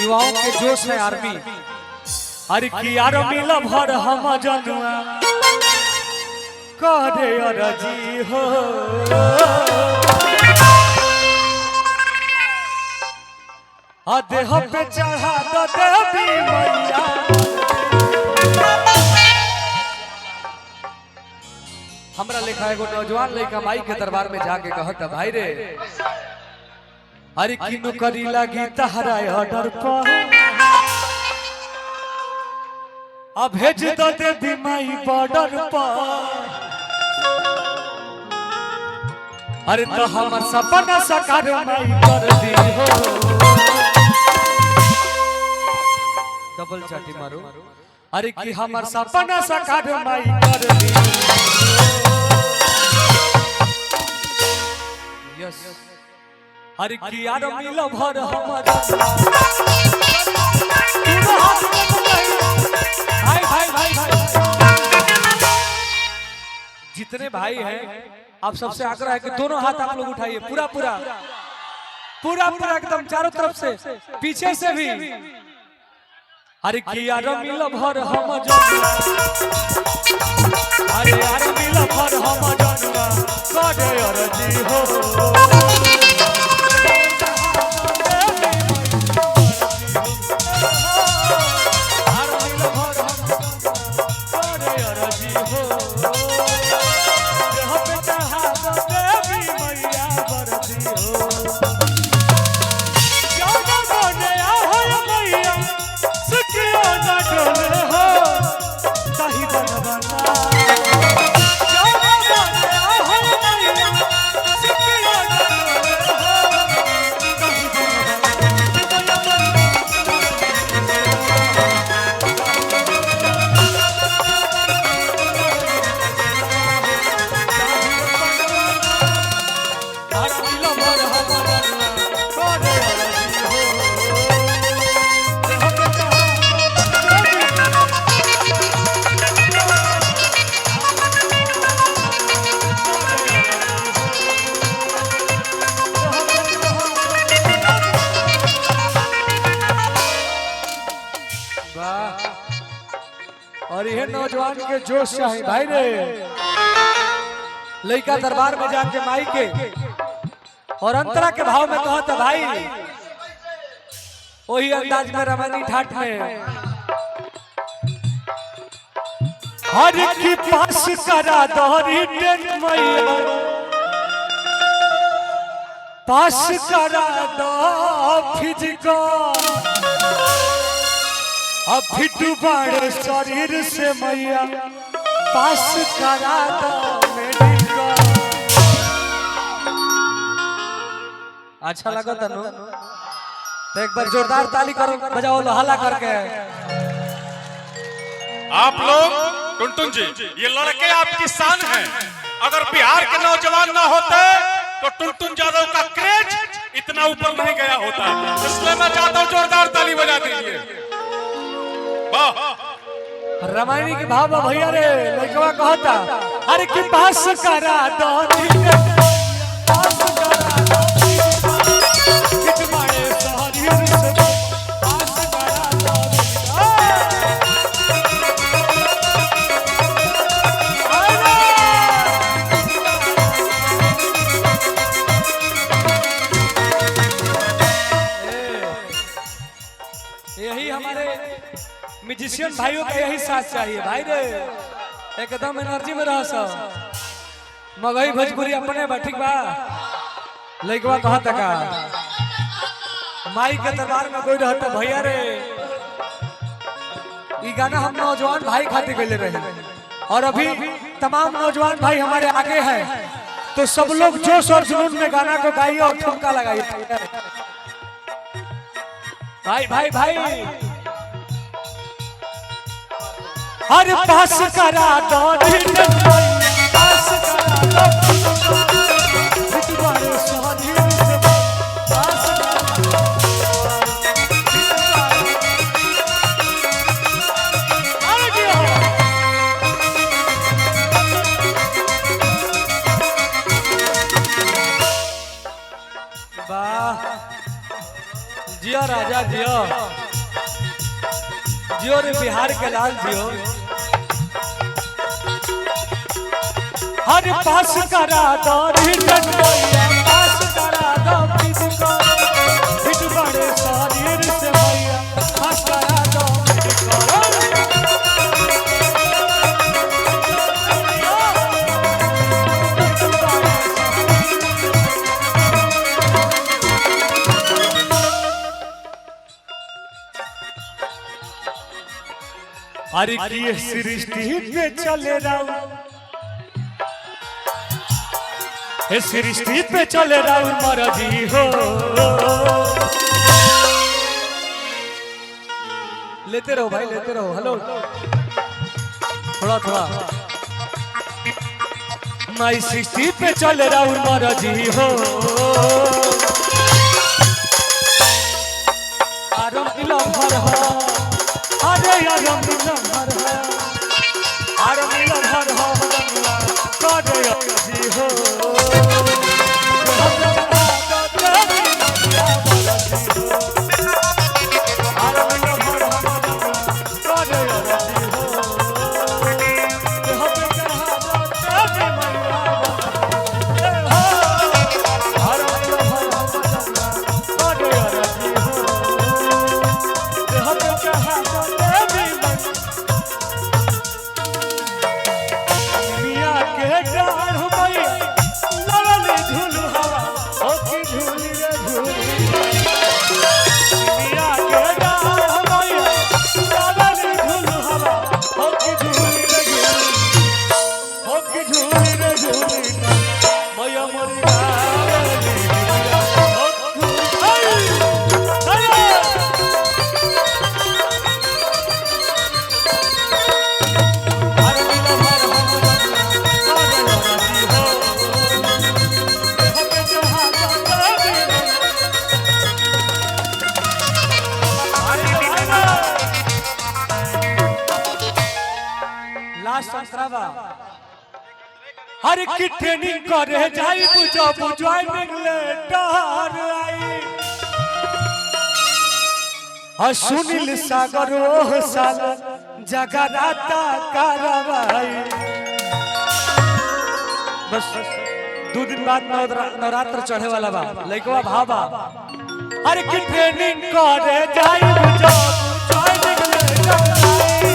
युवाओं के जोश है आर्मी। अरे की आर्मी लभर हम जनुआ करे अरजी हो देह पे चढ़ा दो देवी मैया। हमरा लिखा एगो नौजवान लड़का माई के दरबार में जाके कहता भाई रे अरे की नौकरी लगी तहरा ऑर्डर पर अब भेज दो देवी माई बॉर्डर पर। अरे तो हमर सपना साकार माई कर दी हो। डबल चाटी मारो। अरे की हमर सपना साकार माई कर दी। यस अरे की यार मिलो भर हमर भाई भाई भाई भाई जितने भाई हैं आप सबसे आग्रह है कि दोनों हाथ आप लोग उठाइए पूरा पूरा पूरा पूरा एकदम चारों तरफ से पीछे से भी। अरे की यार मिलो भर हम जनुआ अरे यार मिलो भर हम जनुआ करे अरजी हो। और यह नौजवान के जोश चाहिए भाई रे। लड़का दरबार में जाके माई के और अंतरा के भाव में कहता भाई वही अंदाज में रमनी ठाठ में हर की पास करा दहरी टेन मैया पास करा दो फिजिकल अब फिटू बड़े शरीर से मैया पास करा दो मेडिकल। अच्छा लगा तनु तो एक बार जोरदार ताली करो बजाओ हल्ला करके। आप लोग टुनटुन जी ये लड़के आपकी शान हैं। अगर बिहार के नौजवान ना होते तो टुनटुन यादव का क्रेज इतना ऊपर नहीं गया होता। इसलिए मैं चाहता हूँ जोरदार ताली बजा दीजिए। रामायणी के भाव भैया रे लड़कवा कहता अरे की पास करा दो यही हमारे म्यूजिशियन भाइयों का यही साथ चाहिए भाई रे। एकदम एनर्जी में रह सब मगही भोजपुरी अपने बा ठीक बा। लइकवा कहत का माई के दरबार में कोई रहता भैया रे ई गाना हम नौजवान भाई खातिर गले रहे और अभी तमाम नौजवान भाई हमारे आगे हैं तो सब लोग जोश और जुनून में गाना को गाइए और ठुमका लगाइए। भाई भाई भाई हर पास करा दो पास करा जियो राजा जियो, जियो रे बिहार के लाल जियो। हर पास करा दो रिटर्न भैया, पास करा दो फिजिकल, फिट बड़े शरीर से भैया, पास करा दो फिजिकल। अरे की सृष्टि पे चले राउ, हे सृष्टि पे चले राउ मरजी हो। लेते रहो भाई लेते रहो। हेलो थोड़ा थोड़ा। माई सृष्टि पे चले राउ मरजी हो। आरम मिला भर हो, अरे आरम मिला भर हो, आरम मिला भर हो बंगला करे जी हो। हर की ट्रेनिंग करे जाई बुझो बुझाई निकले डर आई। और सुनील सागर ओह साल जगराता कारवाई। बस 2 दिन बाद नवरात्र चढ़े वाला बा लइकवा भाबा। हर की ट्रेनिंग करे जाई बुझो बुझाई निकले डर आई।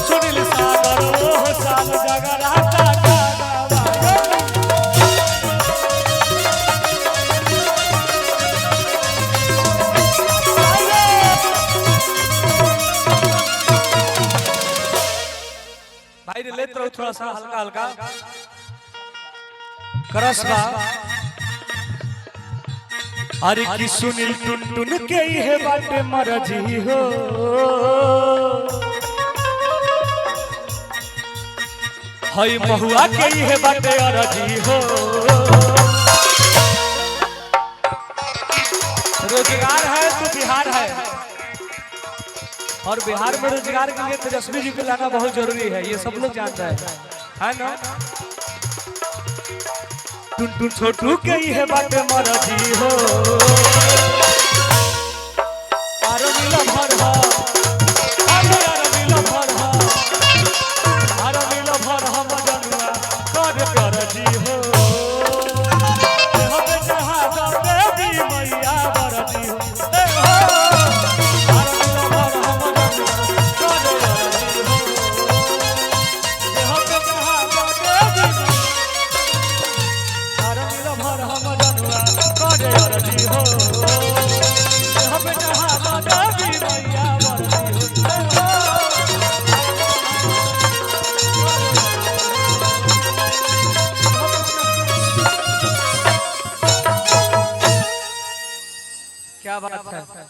सुनील सागर ओह साल जगराता लेते रहो थोड़ा सा हल्का हल्का करस बा। अरे की सुनील टुन टुन के है बाटे मरजी हो। हई महुआ के है बाटे अरजी हो। रोजगार है तो बिहार है, और बिहार में रोजगार के लिए तेजस्वी जी को लाना बहुत जरूरी है, ये सब लोग जानते हैं ना। टुन छोटू के ही है बाटे मरजी हो। आरो मिला भर हो, आरो मिला भर हो, आरो मिला भर हो मजनुआ कर करजी हो। हम जहां देवी मैया बरजी हो। क्या बात है।